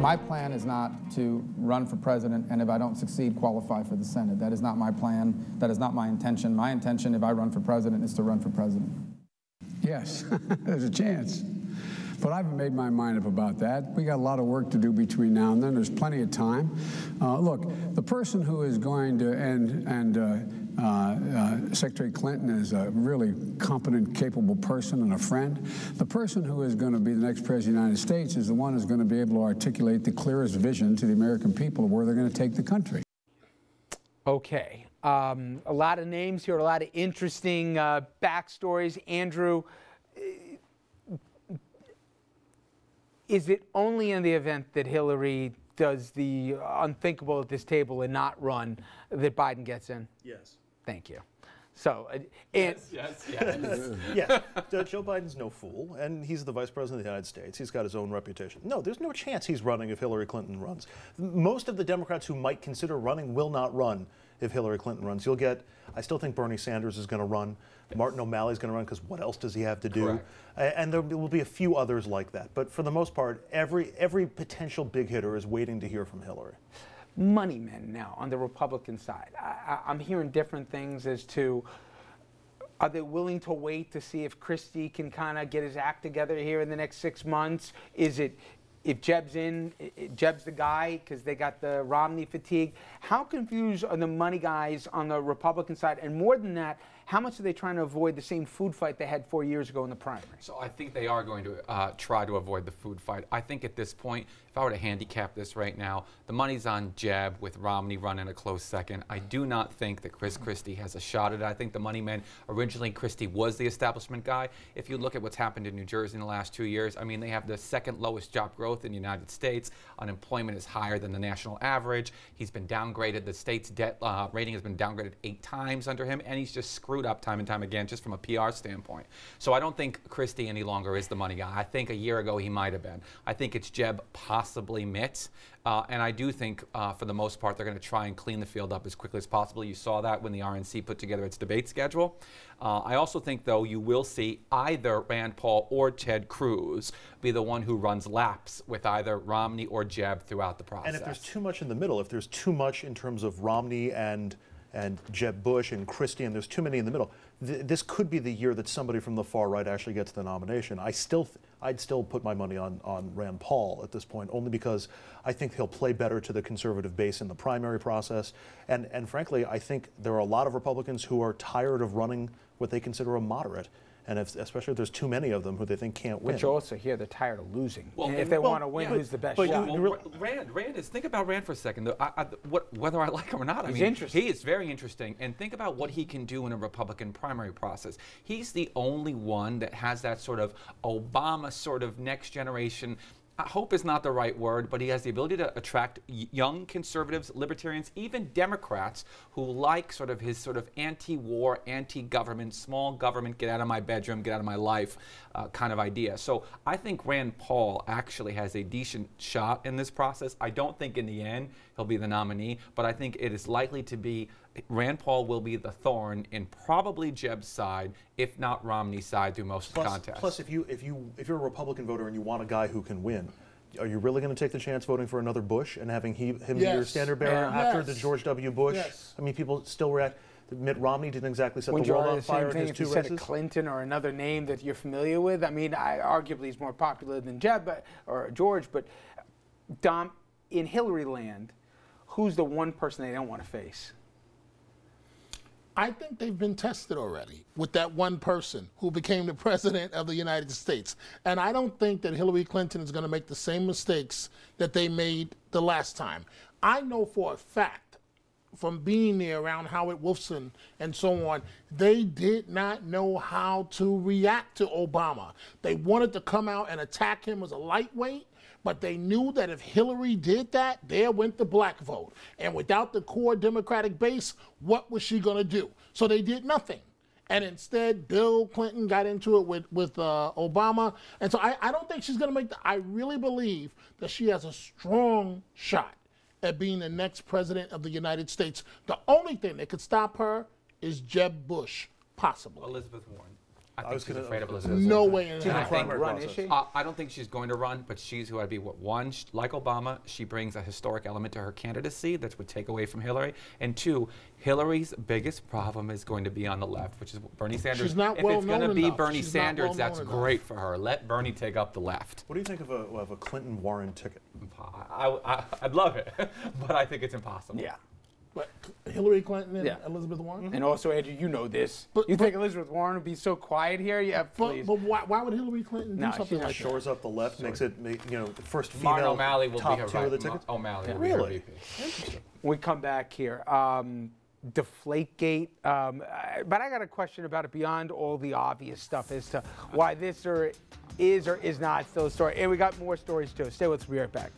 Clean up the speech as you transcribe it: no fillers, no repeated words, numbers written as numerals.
My plan is not to run for president and if I don't succeed, qualify for the Senate. That is not my plan. That is not my intention. My intention, if I run for president, is to run for president. Yes, there's a chance. But I haven't made my mind up about that. We got a lot of work to do between now and then. There's plenty of time. Look, the person who is going to Secretary Clinton is a really competent, capable person and a friend. The person who is going to be the next president of the United States is the one who's going to be able to articulate the clearest vision to the American people of where they're going to take the country. Okay. A lot of names here, a lot of interesting backstories. Andrew, is it only in the event that Hillary does the unthinkable at this table and not run that Biden gets in? Yes. Thank you. So, yes. Yeah. Joe Biden's no fool, and he's the vice president of the United States. He's got his own reputation. No, there's no chance he's running if Hillary Clinton runs. Most of the Democrats who might consider running will not run if Hillary Clinton runs. You'll get, I still think Bernie Sanders is going to run. Yes. Martin O'Malley's going to run because what else does he have to do? Correct. And there will be a few others like that. But for the most part, every potential big hitter is waiting to hear from Hillary. Money men now on the Republican side. I'm hearing different things as to, are they willing to wait to see if Christie can kind of get his act together here in the next 6 months? Is it, if Jeb's in, Jeb's the guy because they got the Romney fatigue? How confused are the money guys on the Republican side? And more than that, how much are they trying to avoid the same food fight they had 4 years ago in the primary? So I think they are going to try to avoid the food fight. I think at this point, if I were to handicap this right now, the money's on Jeb with Romney running a close second. I do not think that Chris Christie has a shot at it. I think the money men, originally Christie was the establishment guy. If you look at what's happened in New Jersey in the last 2 years, I mean, they have the second lowest job growth in the United States. Unemployment is higher than the national average. He's been downgraded. The state's debt rating has been downgraded 8 times under him, and he's just screwed up time and time again just from a PR standpoint. So I don't think Christie any longer is the money guy. I think a year ago he might have been. I think it's Jeb, possibly Mitt. And I do think, for the most part, they're going to try and clean the field up as quickly as possible. You saw that when the RNC put together its debate schedule. I also think, though, you will see either Rand Paul or Ted Cruz be the one who runs laps with either Romney or Jeb throughout the process. And if there's too much in the middle, if there's too much in terms of Romney and Jeb Bush and Christie, and there's too many in the middle, this could be the year that somebody from the far right actually gets the nomination. I'd still put my money on Rand Paul at this point, only because I think he'll play better to the conservative base in the primary process. And frankly, I think there are a lot of Republicans who are tired of running what they consider a moderate. And especially if there's too many of them who they think can't win. But you also hear they're tired of losing. Well, if they want to win, who's the best shot? Rand is, think about Rand for a second. Whether I like him or not, he's interesting. He is very interesting. And think about what he can do in a Republican primary process. He's the only one that has that sort of Obama sort of next generation. Hope is not the right word, but he has the ability to attract young conservatives, libertarians, even Democrats who like sort of his sort of anti-war, anti-government, small government, get out of my bedroom, get out of my life kind of idea. So I think Rand Paul actually has a decent shot in this process. I don't think in the end he'll be the nominee, but I think it is likely to be Rand Paul will be the thorn in probably Jeb's side, if not Romney's side, through most of the contest. Plus, if you're a Republican voter and you want a guy who can win, are you really going to take the chance voting for another Bush and having him be your standard bearer after the George W. Bush? Yes. I mean, people still react. Mitt Romney didn't exactly set the world on fire in his 2 races. If you said Clinton or another name that you're familiar with, I mean, arguably he's more popular than Jeb or George, but Dom, in Hillary land, who's the one person they don't want to face? I think they've been tested already with that one person who became the president of the United States. And I don't think that Hillary Clinton is going to make the same mistakes that they made the last time. I know for a fact, from being there around Howard Wolfson and so on, they did not know how to react to Obama. They wanted to come out and attack him as a lightweight, but they knew that if Hillary did that, there went the black vote. And without the core Democratic base, what was she going to do? So they did nothing. And instead, Bill Clinton got into it with Obama. And so I don't think she's going to make I really believe that she has a strong shot at being the next president of the United States. The only thing that could stop her is Jeb Bush, possibly. Elizabeth Warren. I think she's afraid of Elizabeth. No way in She's hell. not going to run, is she? I don't think she's going to run, but she's who I'd be. One, like Obama, she brings a historic element to her candidacy that would take away from Hillary. And two, Hillary's biggest problem is going to be on the left, which is Bernie Sanders. She's not if well it's going to known be enough. Bernie She's not Sanders, well that's known great for her. Let Bernie take up the left. What do you think of a Clinton-Warren ticket? I'd love it, but I think it's impossible. Yeah. But Hillary Clinton and Yeah. Elizabeth Warren? And also, Andrew, you know this. But- You but- think Elizabeth Warren would be so quiet here? Yeah, please. But why would Hillary Clinton do No, something she's not like Shores that? up the left, makes it, the first Martin female O'Malley will top be her tier of the tickets? O'Malley will Really? be her VP. We come back here. Deflategate. But I got a question about it beyond all the obvious stuff as to why this is or is not still a story. And we got more stories too. Stay with us. We'll be right back.